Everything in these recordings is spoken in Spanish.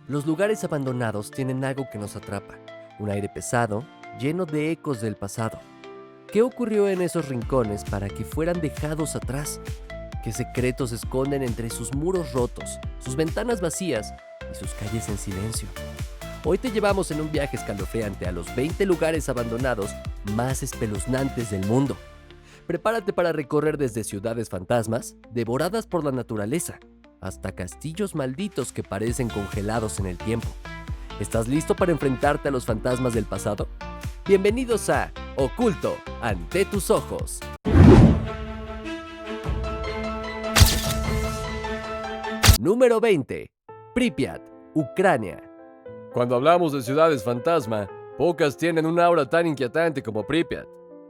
Los lugares abandonados tienen algo que nos atrapa, un aire pesado, lleno de ecos del pasado. ¿Qué ocurrió en esos rincones para que fueran dejados atrás? ¿Qué secretos se esconden entre sus muros rotos, sus ventanas vacías y sus calles en silencio? Hoy te llevamos en un viaje escalofriante a los 20 lugares abandonados más espeluznantes del mundo. Prepárate para recorrer desde ciudades fantasmas, devoradas por la naturaleza, hasta castillos malditos que parecen congelados en el tiempo. ¿Estás listo para enfrentarte a los fantasmas del pasado? Bienvenidos a Oculto ante tus ojos. Número 20. Pripyat, Ucrania. Cuando hablamos de ciudades fantasma, pocas tienen un aura tan inquietante como Pripyat.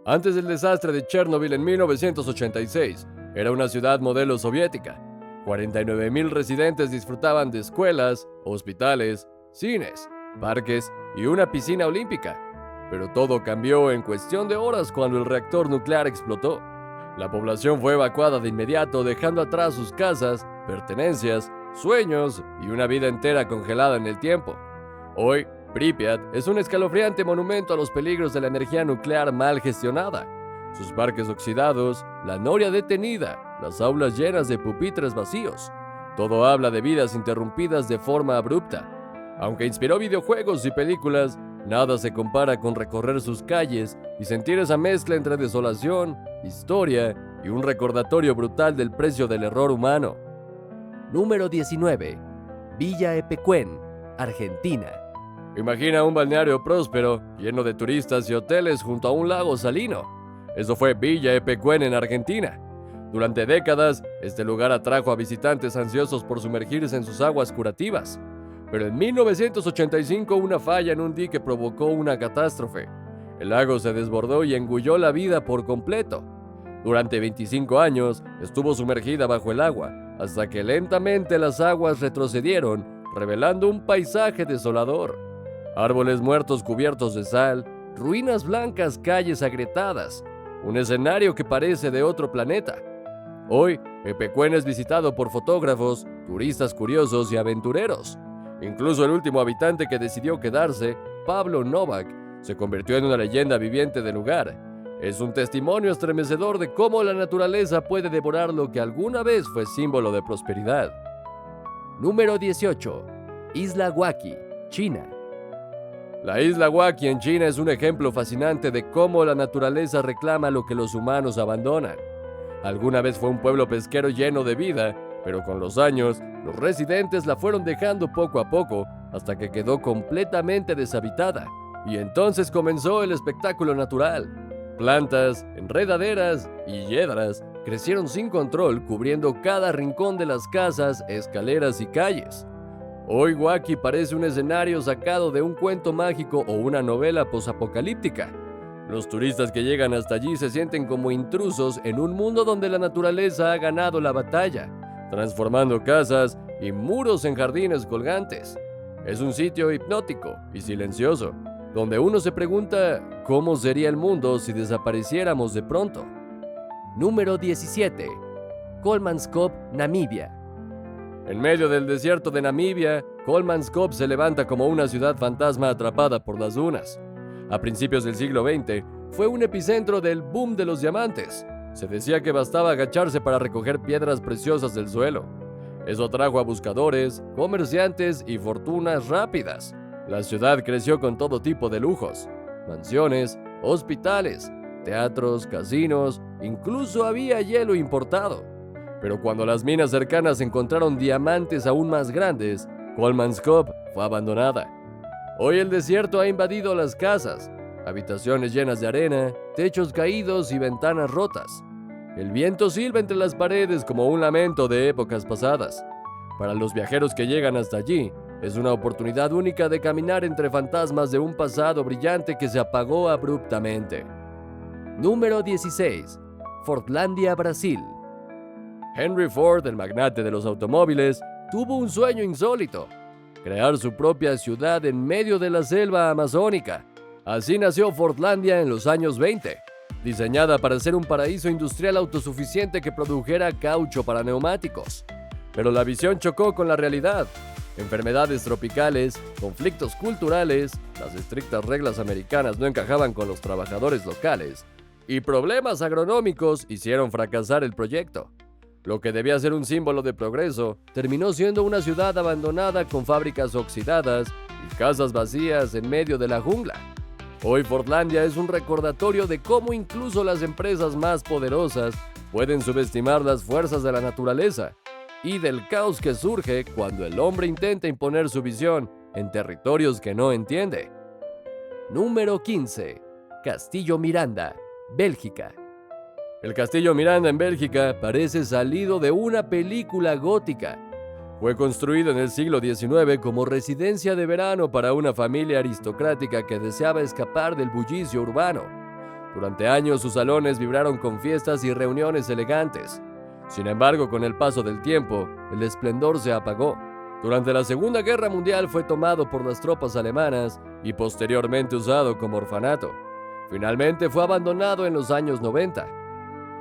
Antes del desastre de Chernobyl en 1986, era una ciudad modelo soviética. 49,000 residentes disfrutaban de escuelas, hospitales, cines, parques y una piscina olímpica. Pero todo cambió en cuestión de horas cuando el reactor nuclear explotó. La población fue evacuada de inmediato, dejando atrás sus casas, pertenencias, sueños y una vida entera congelada en el tiempo. Hoy, Pripyat es un escalofriante monumento a los peligros de la energía nuclear mal gestionada. Sus parques oxidados, la noria detenida, las aulas llenas de pupitres vacíos. Todo habla de vidas interrumpidas de forma abrupta. Aunque inspiró videojuegos y películas, nada se compara con recorrer sus calles y sentir esa mezcla entre desolación, historia y un recordatorio brutal del precio del error humano. Número 19. Villa Epecuén, Argentina. Imagina un balneario próspero, lleno de turistas y hoteles junto a un lago salino. Eso fue Villa Epecuén en Argentina. Durante décadas, este lugar atrajo a visitantes ansiosos por sumergirse en sus aguas curativas. Pero en 1985 una falla en un dique provocó una catástrofe. El lago se desbordó y engulló la vida por completo. Durante 25 años estuvo sumergida bajo el agua, hasta que lentamente las aguas retrocedieron, revelando un paisaje desolador. Árboles muertos cubiertos de sal, ruinas blancas, calles agrietadas, un escenario que parece de otro planeta. Hoy, Epecuén es visitado por fotógrafos, turistas curiosos y aventureros. Incluso el último habitante que decidió quedarse, Pablo Novak, se convirtió en una leyenda viviente del lugar. Es un testimonio estremecedor de cómo la naturaleza puede devorar lo que alguna vez fue símbolo de prosperidad. Número 18. Isla Huaqui, China. La isla Huaqui en China es un ejemplo fascinante de cómo la naturaleza reclama lo que los humanos abandonan. Alguna vez fue un pueblo pesquero lleno de vida, pero con los años, los residentes la fueron dejando poco a poco hasta que quedó completamente deshabitada. Y entonces comenzó el espectáculo natural. Plantas, enredaderas y hiedras crecieron sin control, cubriendo cada rincón de las casas, escaleras y calles. Hoy Huaqui parece un escenario sacado de un cuento mágico o una novela posapocalíptica. Los turistas que llegan hasta allí se sienten como intrusos en un mundo donde la naturaleza ha ganado la batalla, transformando casas y muros en jardines colgantes. Es un sitio hipnótico y silencioso, donde uno se pregunta cómo sería el mundo si desapareciéramos de pronto. Número 17. Kolmanskop, Namibia. En medio del desierto de Namibia, Kolmanskop se levanta como una ciudad fantasma atrapada por las dunas. A principios del siglo XX, fue un epicentro del boom de los diamantes. Se decía que bastaba agacharse para recoger piedras preciosas del suelo. Eso atrajo a buscadores, comerciantes y fortunas rápidas. La ciudad creció con todo tipo de lujos: mansiones, hospitales, teatros, casinos, incluso había hielo importado. Pero cuando las minas cercanas encontraron diamantes aún más grandes, Kolmanskop fue abandonada. Hoy el desierto ha invadido las casas, habitaciones llenas de arena, techos caídos y ventanas rotas. El viento silba entre las paredes como un lamento de épocas pasadas. Para los viajeros que llegan hasta allí, es una oportunidad única de caminar entre fantasmas de un pasado brillante que se apagó abruptamente. Número 16. Fordlandia, Brasil. Henry Ford, el magnate de los automóviles, tuvo un sueño insólito: crear su propia ciudad en medio de la selva amazónica. Así nació Fordlandia en los años 20, diseñada para ser un paraíso industrial autosuficiente que produjera caucho para neumáticos. Pero la visión chocó con la realidad. Enfermedades tropicales, conflictos culturales, las estrictas reglas americanas no encajaban con los trabajadores locales, y problemas agronómicos hicieron fracasar el proyecto. Lo que debía ser un símbolo de progreso, terminó siendo una ciudad abandonada con fábricas oxidadas y casas vacías en medio de la jungla. Hoy Fordlandia es un recordatorio de cómo incluso las empresas más poderosas pueden subestimar las fuerzas de la naturaleza y del caos que surge cuando el hombre intenta imponer su visión en territorios que no entiende. Número 15. Castillo Miranda, Bélgica. El Castillo Miranda en Bélgica parece salido de una película gótica. Fue construido en el siglo XIX como residencia de verano para una familia aristocrática que deseaba escapar del bullicio urbano. Durante años sus salones vibraron con fiestas y reuniones elegantes. Sin embargo, con el paso del tiempo, el esplendor se apagó. Durante la Segunda Guerra Mundial fue tomado por las tropas alemanas y posteriormente usado como orfanato. Finalmente fue abandonado en los años 90.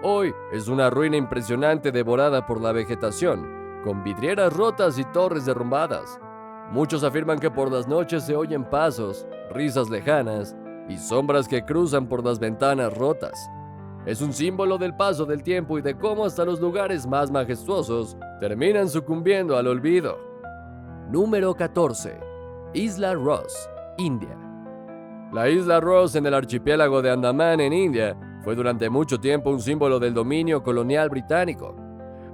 Hoy es una ruina impresionante devorada por la vegetación, con vidrieras rotas y torres derrumbadas. Muchos afirman que por las noches se oyen pasos, risas lejanas y sombras que cruzan por las ventanas rotas. Es un símbolo del paso del tiempo y de cómo hasta los lugares más majestuosos terminan sucumbiendo al olvido. Número 14. Isla Ross, India. La isla Ross en el archipiélago de Andamán en India fue durante mucho tiempo un símbolo del dominio colonial británico.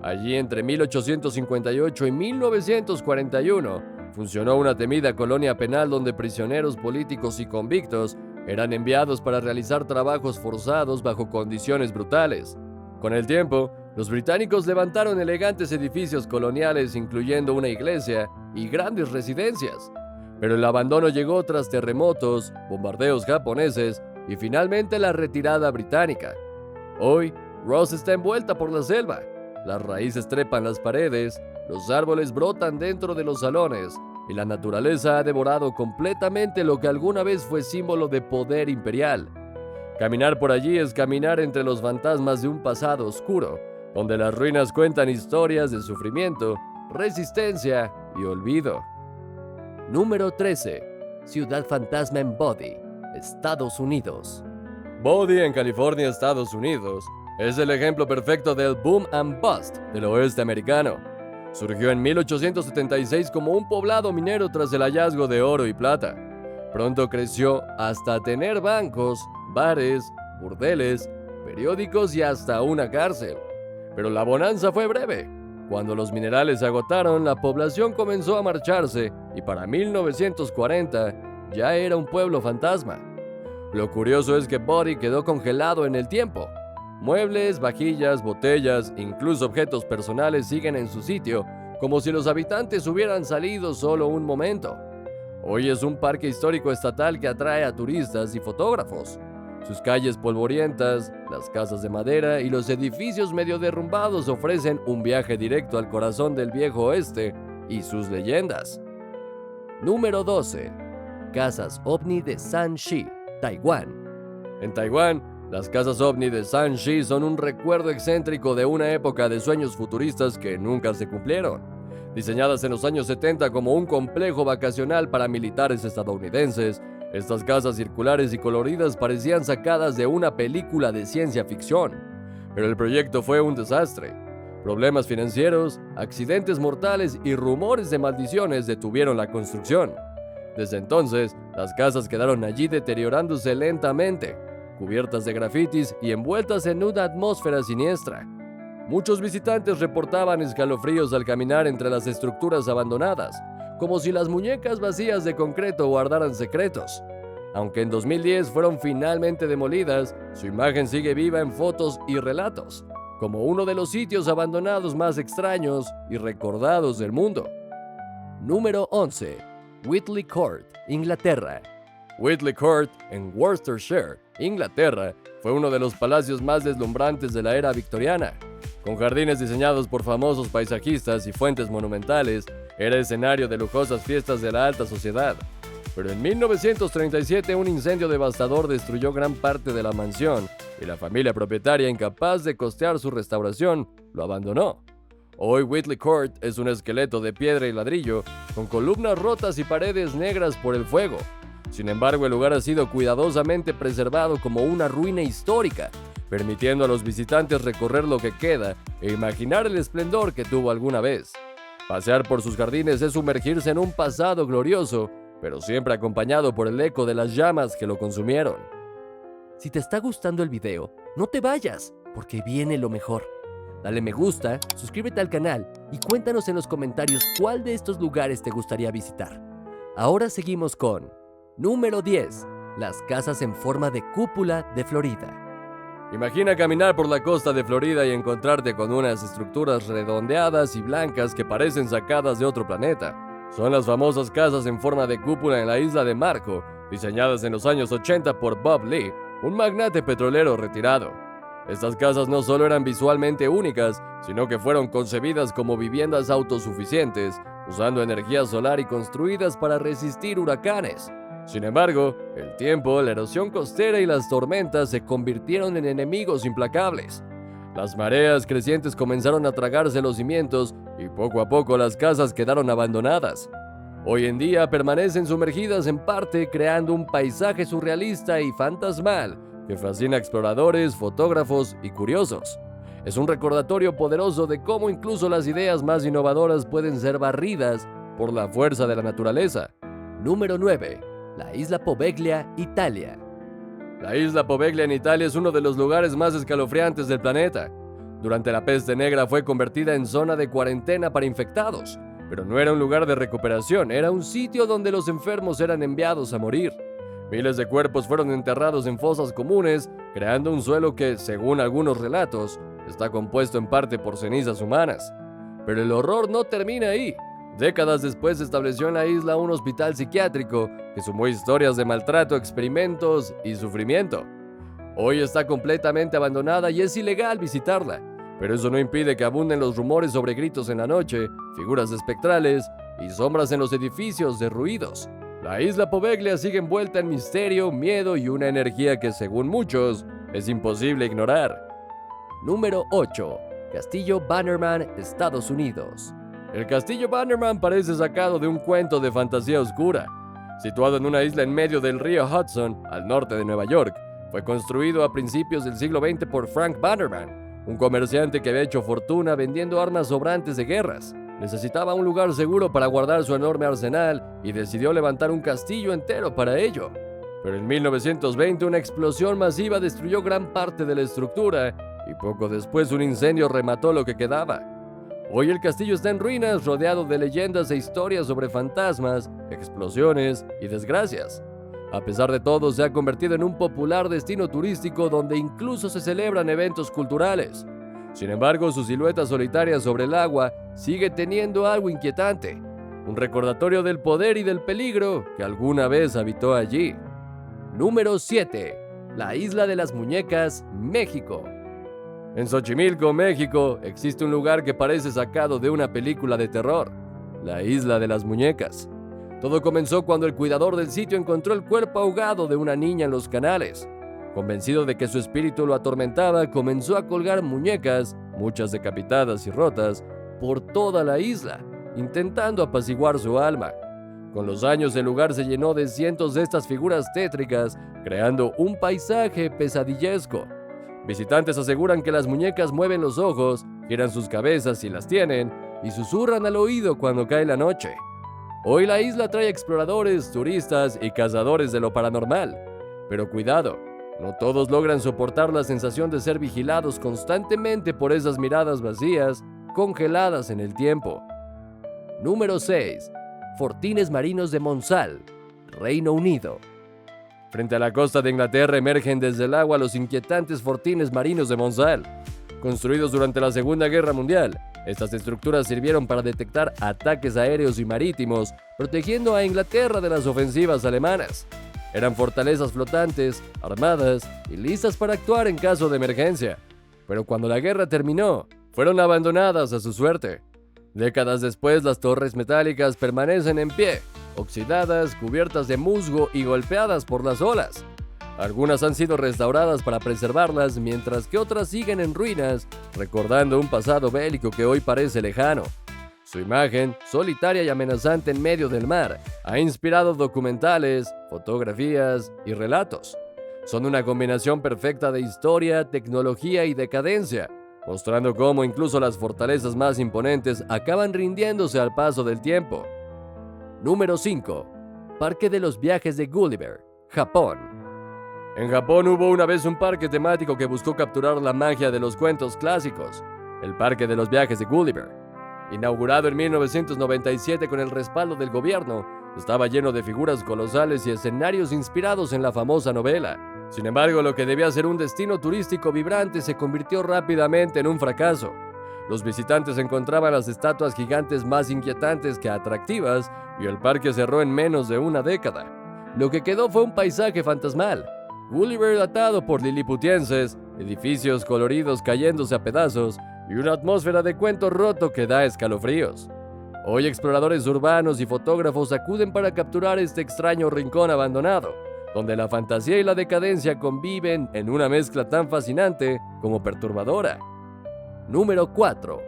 Allí entre 1858 y 1941 funcionó una temida colonia penal donde prisioneros políticos y convictos eran enviados para realizar trabajos forzados bajo condiciones brutales. Con el tiempo, los británicos levantaron elegantes edificios coloniales incluyendo una iglesia y grandes residencias. Pero el abandono llegó tras terremotos, bombardeos japoneses y finalmente la retirada británica. Hoy, Ross está envuelta por la selva. Las raíces trepan las paredes, los árboles brotan dentro de los salones y la naturaleza ha devorado completamente lo que alguna vez fue símbolo de poder imperial. Caminar por allí es caminar entre los fantasmas de un pasado oscuro, donde las ruinas cuentan historias de sufrimiento, resistencia y olvido. Número 13. Ciudad Fantasma en Bodie, Estados Unidos. Bodie, en California, Estados Unidos, es el ejemplo perfecto del boom and bust del oeste americano. Surgió en 1876 como un poblado minero tras el hallazgo de oro y plata. Pronto creció hasta tener bancos, bares, burdeles, periódicos y hasta una cárcel. Pero la bonanza fue breve. Cuando los minerales se agotaron, la población comenzó a marcharse y para 1940 ya era un pueblo fantasma. Lo curioso es que Bodie quedó congelado en el tiempo. Muebles, vajillas, botellas, incluso objetos personales siguen en su sitio, como si los habitantes hubieran salido solo un momento. Hoy es un parque histórico estatal que atrae a turistas y fotógrafos. Sus calles polvorientas, las casas de madera y los edificios medio derrumbados ofrecen un viaje directo al corazón del viejo oeste y sus leyendas. Número 12. Casas OVNI de Shanxi, Taiwán. En Taiwán, las casas OVNI de Shanxi son un recuerdo excéntrico de una época de sueños futuristas que nunca se cumplieron. Diseñadas en los años 70 como un complejo vacacional para militares estadounidenses, estas casas circulares y coloridas parecían sacadas de una película de ciencia ficción. Pero el proyecto fue un desastre. Problemas financieros, accidentes mortales y rumores de maldiciones detuvieron la construcción. Desde entonces, las casas quedaron allí deteriorándose lentamente, cubiertas de grafitis y envueltas en una atmósfera siniestra. Muchos visitantes reportaban escalofríos al caminar entre las estructuras abandonadas, como si las muñecas vacías de concreto guardaran secretos. Aunque en 2010 fueron finalmente demolidas, su imagen sigue viva en fotos y relatos, como uno de los sitios abandonados más extraños y recordados del mundo. Número 11. Whitley Court, Inglaterra. Whitley Court, en Worcestershire, Inglaterra, fue uno de los palacios más deslumbrantes de la era victoriana. Con jardines diseñados por famosos paisajistas y fuentes monumentales, era escenario de lujosas fiestas de la alta sociedad. Pero en 1937 un incendio devastador destruyó gran parte de la mansión y la familia propietaria, incapaz de costear su restauración, lo abandonó. Hoy Whitley Court es un esqueleto de piedra y ladrillo, con columnas rotas y paredes negras por el fuego. Sin embargo, el lugar ha sido cuidadosamente preservado como una ruina histórica, permitiendo a los visitantes recorrer lo que queda e imaginar el esplendor que tuvo alguna vez. Pasear por sus jardines es sumergirse en un pasado glorioso, pero siempre acompañado por el eco de las llamas que lo consumieron. Si te está gustando el video, no te vayas, porque viene lo mejor. Dale me gusta, suscríbete al canal y cuéntanos en los comentarios cuál de estos lugares te gustaría visitar. Ahora seguimos con número 10. Las casas en forma de cúpula de Florida. Imagina caminar por la costa de Florida y encontrarte con unas estructuras redondeadas y blancas que parecen sacadas de otro planeta. Son las famosas casas en forma de cúpula en la isla de Marco, diseñadas en los años 80 por Bob Lee, un magnate petrolero retirado. Estas casas no solo eran visualmente únicas, sino que fueron concebidas como viviendas autosuficientes, usando energía solar y construidas para resistir huracanes. Sin embargo, el tiempo, la erosión costera y las tormentas se convirtieron en enemigos implacables. Las mareas crecientes comenzaron a tragarse los cimientos y poco a poco las casas quedaron abandonadas. Hoy en día permanecen sumergidas en parte, creando un paisaje surrealista y fantasmal que fascina a exploradores, fotógrafos y curiosos. Es un recordatorio poderoso de cómo incluso las ideas más innovadoras pueden ser barridas por la fuerza de la naturaleza. Número 9. La isla Poveglia, Italia. La isla Poveglia en Italia es uno de los lugares más escalofriantes del planeta. Durante la peste negra fue convertida en zona de cuarentena para infectados, pero no era un lugar de recuperación, era un sitio donde los enfermos eran enviados a morir. Miles de cuerpos fueron enterrados en fosas comunes, creando un suelo que, según algunos relatos, está compuesto en parte por cenizas humanas. Pero el horror no termina ahí. Décadas después se estableció en la isla un hospital psiquiátrico que sumó historias de maltrato, experimentos y sufrimiento. Hoy está completamente abandonada y es ilegal visitarla, pero eso no impide que abunden los rumores sobre gritos en la noche, figuras espectrales y sombras en los edificios derruidos. La isla Poveglia sigue envuelta en misterio, miedo y una energía que, según muchos, es imposible ignorar. Número 8. Castillo Bannerman, Estados Unidos. El castillo Bannerman parece sacado de un cuento de fantasía oscura. Situado en una isla en medio del río Hudson, al norte de Nueva York, fue construido a principios del siglo XX por Frank Bannerman, un comerciante que había hecho fortuna vendiendo armas sobrantes de guerras. Necesitaba un lugar seguro para guardar su enorme arsenal y decidió levantar un castillo entero para ello. Pero en 1920 una explosión masiva destruyó gran parte de la estructura y poco después un incendio remató lo que quedaba. Hoy el castillo está en ruinas, rodeado de leyendas e historias sobre fantasmas, explosiones y desgracias. A pesar de todo, se ha convertido en un popular destino turístico donde incluso se celebran eventos culturales. Sin embargo, su silueta solitaria sobre el agua sigue teniendo algo inquietante, un recordatorio del poder y del peligro que alguna vez habitó allí. Número 7. La Isla de las Muñecas, México. En Xochimilco, México, existe un lugar que parece sacado de una película de terror, la Isla de las Muñecas. Todo comenzó cuando el cuidador del sitio encontró el cuerpo ahogado de una niña en los canales. Convencido de que su espíritu lo atormentaba, comenzó a colgar muñecas, muchas decapitadas y rotas, por toda la isla, intentando apaciguar su alma. Con los años el lugar se llenó de cientos de estas figuras tétricas, creando un paisaje pesadillesco. Visitantes aseguran que las muñecas mueven los ojos, giran sus cabezas si las tienen, y susurran al oído cuando cae la noche. Hoy la isla trae exploradores, turistas y cazadores de lo paranormal. Pero cuidado, no todos logran soportar la sensación de ser vigilados constantemente por esas miradas vacías, congeladas en el tiempo. Número 6. Fortines marinos de Monsal, Reino Unido. Frente a la costa de Inglaterra emergen desde el agua los inquietantes fortines marinos de Monsal. Construidos durante la Segunda Guerra Mundial, estas estructuras sirvieron para detectar ataques aéreos y marítimos, protegiendo a Inglaterra de las ofensivas alemanas. Eran fortalezas flotantes, armadas y listas para actuar en caso de emergencia. Pero cuando la guerra terminó, fueron abandonadas a su suerte. Décadas después, las torres metálicas permanecen en pie, oxidadas, cubiertas de musgo y golpeadas por las olas. Algunas han sido restauradas para preservarlas, mientras que otras siguen en ruinas, recordando un pasado bélico que hoy parece lejano. Su imagen, solitaria y amenazante en medio del mar, ha inspirado documentales, fotografías y relatos. Son una combinación perfecta de historia, tecnología y decadencia, mostrando cómo incluso las fortalezas más imponentes acaban rindiéndose al paso del tiempo. Número 5. Parque de los Viajes de Gulliver, Japón. En Japón hubo una vez un parque temático que buscó capturar la magia de los cuentos clásicos, el Parque de los Viajes de Gulliver. Inaugurado en 1997 con el respaldo del gobierno, estaba lleno de figuras colosales y escenarios inspirados en la famosa novela. Sin embargo, lo que debía ser un destino turístico vibrante se convirtió rápidamente en un fracaso. Los visitantes encontraban las estatuas gigantes más inquietantes que atractivas y el parque cerró en menos de una década. Lo que quedó fue un paisaje fantasmal. Gulliver atado por liliputienses, edificios coloridos cayéndose a pedazos y una atmósfera de cuento roto que da escalofríos. Hoy exploradores urbanos y fotógrafos acuden para capturar este extraño rincón abandonado, donde la fantasía y la decadencia conviven en una mezcla tan fascinante como perturbadora. Número 4.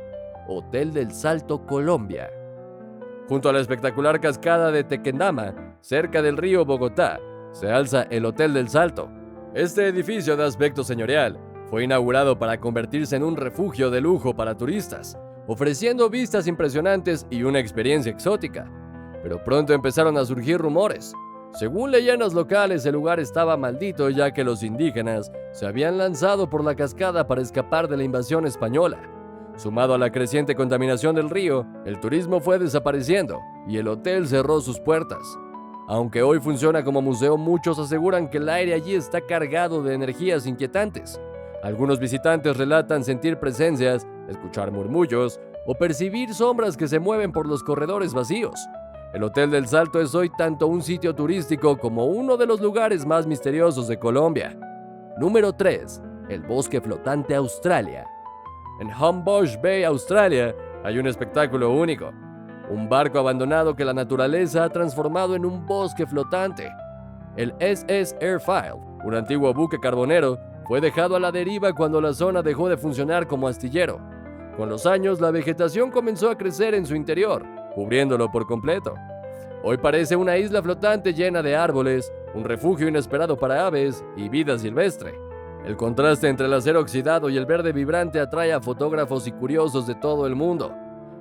Hotel del Salto, Colombia. Junto a la espectacular cascada de Tequendama, cerca del río Bogotá, se alza el Hotel del Salto. Este edificio de aspecto señorial fue inaugurado para convertirse en un refugio de lujo para turistas, ofreciendo vistas impresionantes y una experiencia exótica. Pero pronto empezaron a surgir rumores. Según leyendas locales, el lugar estaba maldito ya que los indígenas se habían lanzado por la cascada para escapar de la invasión española. Sumado a la creciente contaminación del río, el turismo fue desapareciendo y el hotel cerró sus puertas. Aunque hoy funciona como museo, muchos aseguran que el aire allí está cargado de energías inquietantes. Algunos visitantes relatan sentir presencias, escuchar murmullos o percibir sombras que se mueven por los corredores vacíos. El Hotel del Salto es hoy tanto un sitio turístico como uno de los lugares más misteriosos de Colombia. Número 3. El Bosque Flotante, Australia. En Homebush Bay, Australia, hay un espectáculo único. Un barco abandonado que la naturaleza ha transformado en un bosque flotante. El SS Airfile, un antiguo buque carbonero, fue dejado a la deriva cuando la zona dejó de funcionar como astillero. Con los años, la vegetación comenzó a crecer en su interior, cubriéndolo por completo. Hoy parece una isla flotante llena de árboles, un refugio inesperado para aves y vida silvestre. El contraste entre el acero oxidado y el verde vibrante atrae a fotógrafos y curiosos de todo el mundo.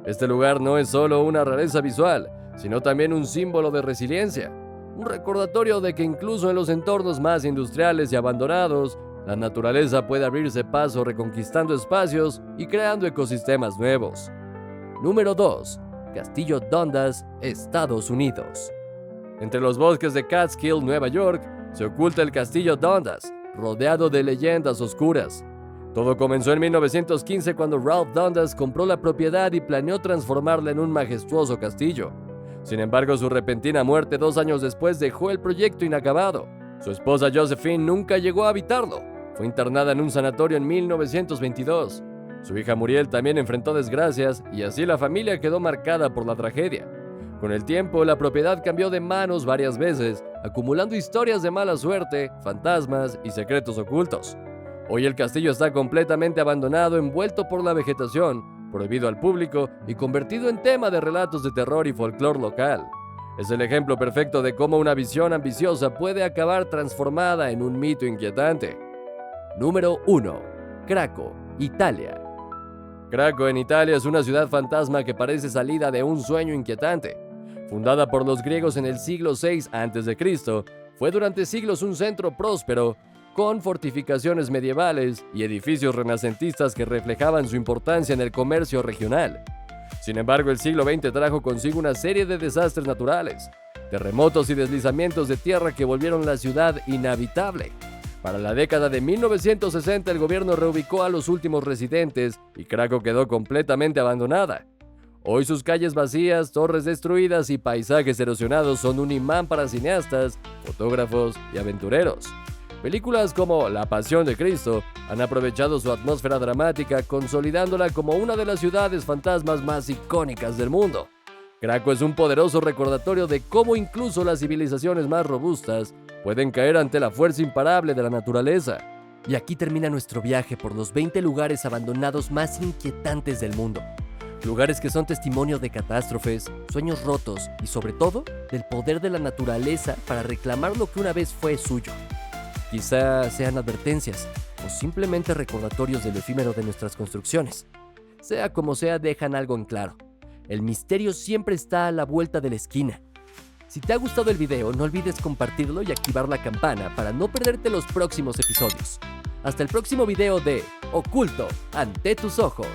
Este lugar no es solo una rareza visual, sino también un símbolo de resiliencia, un recordatorio de que incluso en los entornos más industriales y abandonados, la naturaleza puede abrirse paso reconquistando espacios y creando ecosistemas nuevos. Número 2. Castillo Dundas, Estados Unidos. Entre los bosques de Catskill, Nueva York, se oculta el Castillo Dundas, rodeado de leyendas oscuras. Todo comenzó en 1915 cuando Ralph Dundas compró la propiedad y planeó transformarla en un majestuoso castillo. Sin embargo, su repentina muerte 2 años después dejó el proyecto inacabado. Su esposa Josephine nunca llegó a habitarlo. Fue internada en un sanatorio en 1922. Su hija Muriel también enfrentó desgracias y así la familia quedó marcada por la tragedia. Con el tiempo, la propiedad cambió de manos varias veces, acumulando historias de mala suerte, fantasmas y secretos ocultos. Hoy el castillo está completamente abandonado, envuelto por la vegetación, prohibido al público y convertido en tema de relatos de terror y folclore local. Es el ejemplo perfecto de cómo una visión ambiciosa puede acabar transformada en un mito inquietante. Número 1. Craco, Italia. Craco en Italia es una ciudad fantasma que parece salida de un sueño inquietante. Fundada por los griegos en el siglo VI a.C., fue durante siglos un centro próspero, con fortificaciones medievales y edificios renacentistas que reflejaban su importancia en el comercio regional. Sin embargo, el siglo XX trajo consigo una serie de desastres naturales, terremotos y deslizamientos de tierra que volvieron la ciudad inhabitable. Para la década de 1960, el gobierno reubicó a los últimos residentes y Craco quedó completamente abandonada. Hoy sus calles vacías, torres destruidas y paisajes erosionados son un imán para cineastas, fotógrafos y aventureros. Películas como La Pasión de Cristo han aprovechado su atmósfera dramática, consolidándola como una de las ciudades fantasmas más icónicas del mundo. Craco es un poderoso recordatorio de cómo incluso las civilizaciones más robustas pueden caer ante la fuerza imparable de la naturaleza. Y aquí termina nuestro viaje por los 20 lugares abandonados más inquietantes del mundo. Lugares que son testimonio de catástrofes, sueños rotos y sobre todo del poder de la naturaleza para reclamar lo que una vez fue suyo. Quizá sean advertencias o simplemente recordatorios de lo efímero de nuestras construcciones. Sea como sea, dejan algo en claro. El misterio siempre está a la vuelta de la esquina. Si te ha gustado el video, no olvides compartirlo y activar la campana para no perderte los próximos episodios. Hasta el próximo video de Oculto ante tus ojos.